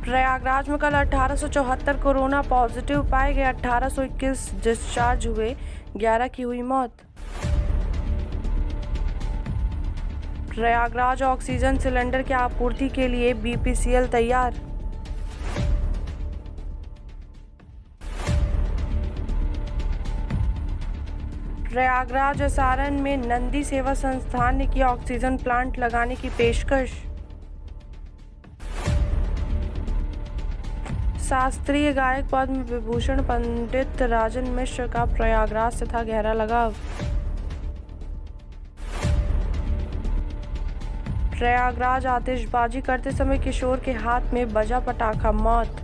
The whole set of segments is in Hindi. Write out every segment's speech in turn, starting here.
प्रयागराज में कल 1874 कोरोना पॉजिटिव पाए गए, 1821 डिस्चार्ज हुए, 11 की हुई मौत। प्रयागराज ऑक्सीजन सिलेंडर की आपूर्ति के लिए बीपीसीएल तैयार। प्रयागराज और सारण में नंदी सेवा संस्थान ने की ऑक्सीजन प्लांट लगाने की पेशकश। शास्त्रीय गायक पद्म विभूषण पंडित राजन मिश्र का प्रयागराज से था गहरा लगाव। प्रयागराज आतिशबाजी करते समय किशोर के हाथ में बजा पटाखा, मौत।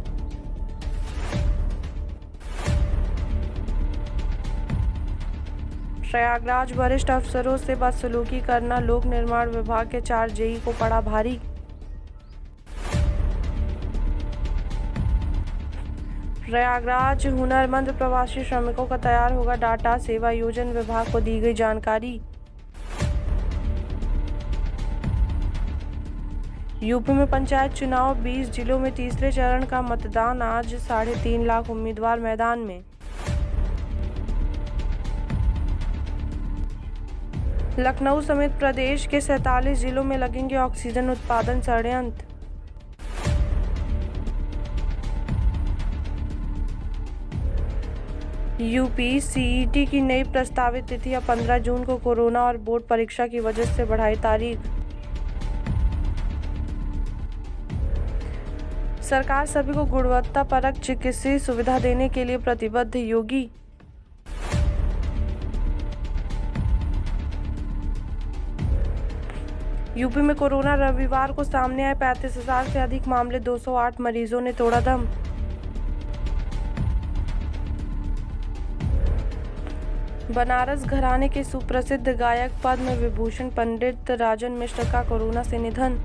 प्रयागराज वरिष्ठ अफसरों से बदसलूकी करना लोक निर्माण विभाग के 4 जेई को पड़ा भारी। प्रयागराज हुनरमंद प्रवासी श्रमिकों का तैयार होगा डाटा, सेवा योजन विभाग को दी गई जानकारी। यूपी में पंचायत चुनाव, 20 जिलों में तीसरे चरण का मतदान आज, 3.5 लाख उम्मीदवार मैदान में। लखनऊ समेत प्रदेश के 47 जिलों में लगेंगे ऑक्सीजन उत्पादन संयंत्र। यूपी सीईटी की नई प्रस्तावित तिथि अब 15 जून को, कोरोना और बोर्ड परीक्षा की वजह से बढ़ाई तारीख। सरकार सभी को गुणवत्तापरक चिकित्सीय सुविधा देने के लिए प्रतिबद्ध, योगी। यूपी में कोरोना, रविवार को सामने आए 35,000 से अधिक मामले, 208 मरीजों ने तोड़ा दम। बनारस घराने के सुप्रसिद्ध गायक पद्म विभूषण पंडित राजन मिश्र का कोरोना से निधन।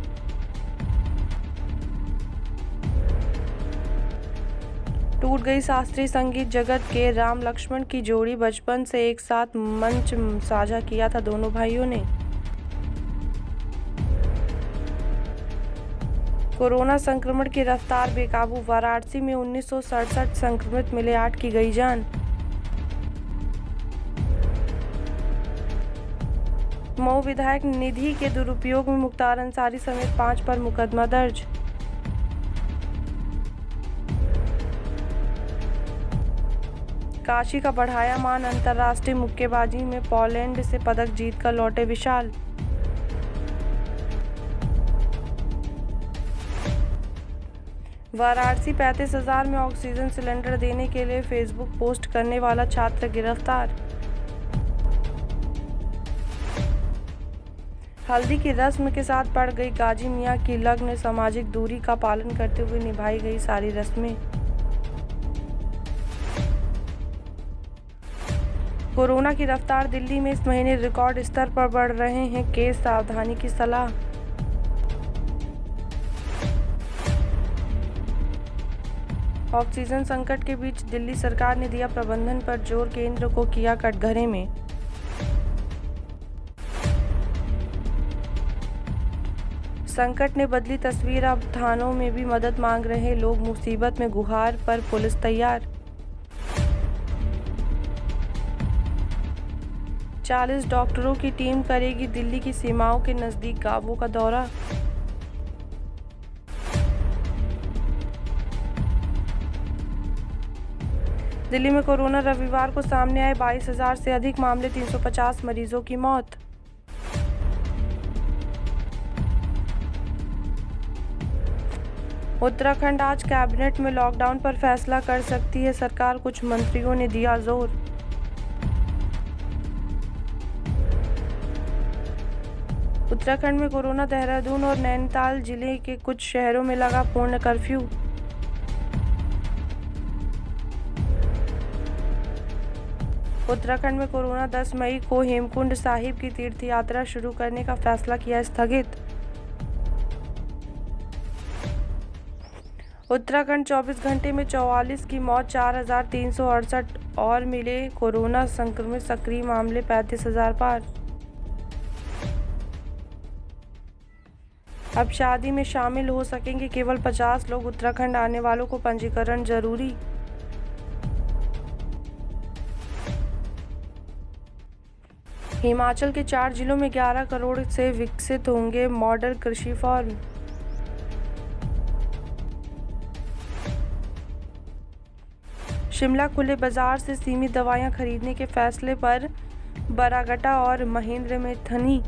टूट गई शास्त्रीय संगीत जगत के राम लक्ष्मण की जोड़ी, बचपन से एक साथ मंच साझा किया था दोनों भाइयों ने। कोरोना संक्रमण की रफ्तार बेकाबू, वाराणसी में 1967 संक्रमित मिले, 8 की गई जान। मऊ विधायक निधि के दुरुपयोग में मुख्तार अंसारी समेत 5 पर मुकदमा दर्ज। काशी का बढ़ाया मान, अंतर्राष्ट्रीय मुक्केबाजी में पोलैंड से पदक जीतकर लौटे विशाल। वाराणसी 35,000 में ऑक्सीजन सिलेंडर देने के लिए फेसबुक पोस्ट करने वाला छात्र गिरफ्तार। हल्दी की रस्म के साथ पड़ गई गाजी मियां की लगन, सामाजिक दूरी का पालन करते हुए निभाई गई सारी रस्में। कोरोना की रफ्तार, दिल्ली में इस महीने रिकॉर्ड स्तर पर बढ़ रहे हैं केस, सावधानी की सलाह। ऑक्सीजन संकट के बीच दिल्ली सरकार ने दिया प्रबंधन पर जोर, केंद्र को किया कटघरे में। संकट ने बदली तस्वीर, अब थानों में भी मदद मांग रहे लोग, मुसीबत में गुहार पर पुलिस तैयार। 40 डॉक्टरों की टीम करेगी दिल्ली की सीमाओं के नजदीक गांवों का दौरा। दिल्ली में कोरोना, रविवार को सामने आए 22,000 से अधिक मामले, 350 मरीजों की मौत। उत्तराखंड आज कैबिनेट में लॉकडाउन पर फैसला कर सकती है सरकार, कुछ मंत्रियों ने दिया जोर। उत्तराखंड में कोरोना, देहरादून और नैनीताल जिले के कुछ शहरों में लगा पूर्ण कर्फ्यू। उत्तराखंड में कोरोना, 10 मई को हेमकुंड साहिब की तीर्थ यात्रा शुरू करने का फैसला किया स्थगित। उत्तराखंड 24 घंटे में 44 की मौत, 4,368 और मिले कोरोना संक्रमित, सक्रिय मामले 35,000 पार। अब शादी में शामिल हो सकेंगे केवल 50 लोग, उत्तराखंड आने वालों को पंजीकरण जरूरी। हिमाचल के 4 जिलों में 11 करोड़ से विकसित होंगे मॉडल कृषि फार्म। शिमला खुले बाजार से सीमित दवाइयां खरीदने के फैसले पर बरागटा और महेंद्र में थनी।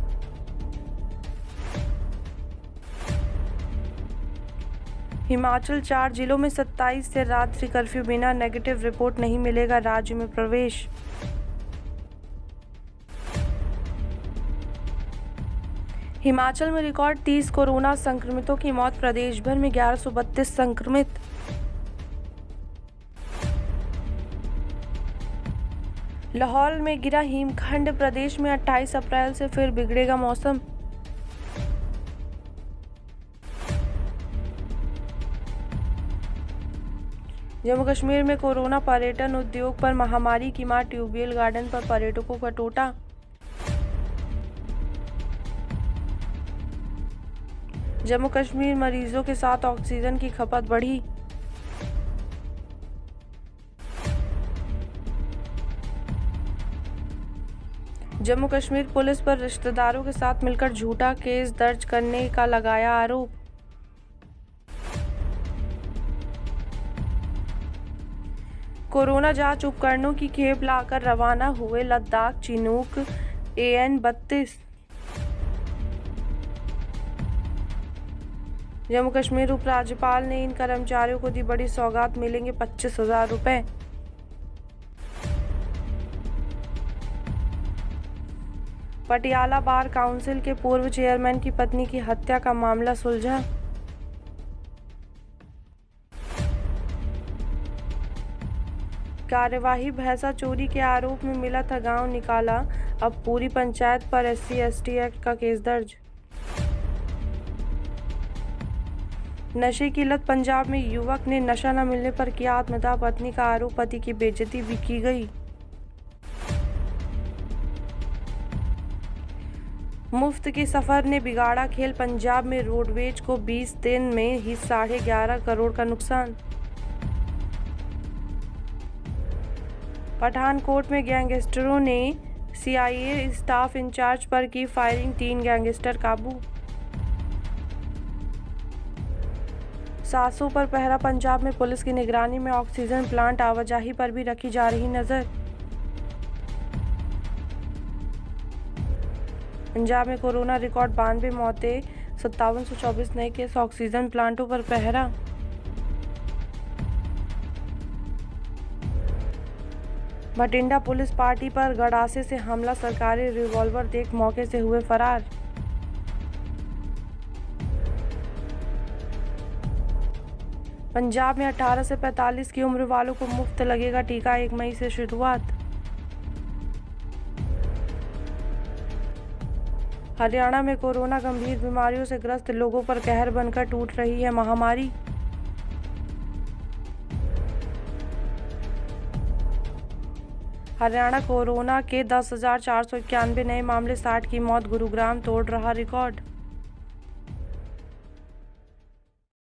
हिमाचल 4 जिलों में 27 से रात्रि कर्फ्यू, बिना नेगेटिव रिपोर्ट नहीं मिलेगा राज्य में प्रवेश। हिमाचल में रिकॉर्ड 30 कोरोना संक्रमितों की मौत, प्रदेश भर में 1132 संक्रमित। लाहौल में गिरा हिमखंड, प्रदेश में 28 अप्रैल से फिर बिगड़ेगा मौसम। जम्मू कश्मीर में कोरोना, पर्यटन उद्योग पर महामारी की मार, ट्यूबवेल गार्डन पर पर्यटकों का टोटा। जम्मू कश्मीर मरीजों के साथ ऑक्सीजन की खपत बढ़ी। जम्मू कश्मीर पुलिस पर रिश्तेदारों के साथ मिलकर झूठा केस दर्ज करने का लगाया आरोप। कोरोना जांच उपकरणों की खेप लाकर रवाना हुए लद्दाख चिनूक AN-32। जम्मू कश्मीर उपराज्यपाल ने इन कर्मचारियों को दी बड़ी सौगात, मिलेंगे 25,000 रुपए। पटियाला बार काउंसिल के पूर्व चेयरमैन की पत्नी की हत्या का मामला सुलझा। कार्यवाही, भैंसा चोरी के आरोप में मिला था गांव निकाला, अब पूरी पंचायत पर SC/ST एक्ट का केस दर्ज। नशे की लत, पंजाब में युवक ने नशा न मिलने पर किया आत्मदाह, पत्नी का आरोप, पति की बेइज्जती भी की गई। मुफ्त के सफर ने बिगाड़ा खेल, पंजाब में रोडवेज को 20 दिन में ही 11.5 करोड़ का नुकसान। पठानकोट में गैंगस्टरों ने CIA स्टाफ इंचार्ज पर की फायरिंग, 3 गैंगस्टर काबू। 700 पर पहरा, पंजाब में पुलिस की निगरानी में ऑक्सीजन प्लांट, आवाजाही पर भी रखी जा रही नजर। पंजाब में कोरोना रिकॉर्ड 92 मौतें, 5724 नए केस, ऑक्सीजन प्लांटों पर पहरा। भटिंडा पुलिस पार्टी पर गड़ासे से हमला, सरकारी रिवॉल्वर देख मौके से हुए फरार। पंजाब में 18 से 45 की उम्र वालों को मुफ्त लगेगा टीका, 1 मई से शुरुआत। हरियाणा में कोरोना गंभीर बीमारियों से ग्रस्त लोगों पर कहर बनकर टूट रही है महामारी। हरियाणा कोरोना के 10,491 नए मामले, 60 की मौत, गुरुग्राम तोड़ रहा रिकॉर्ड।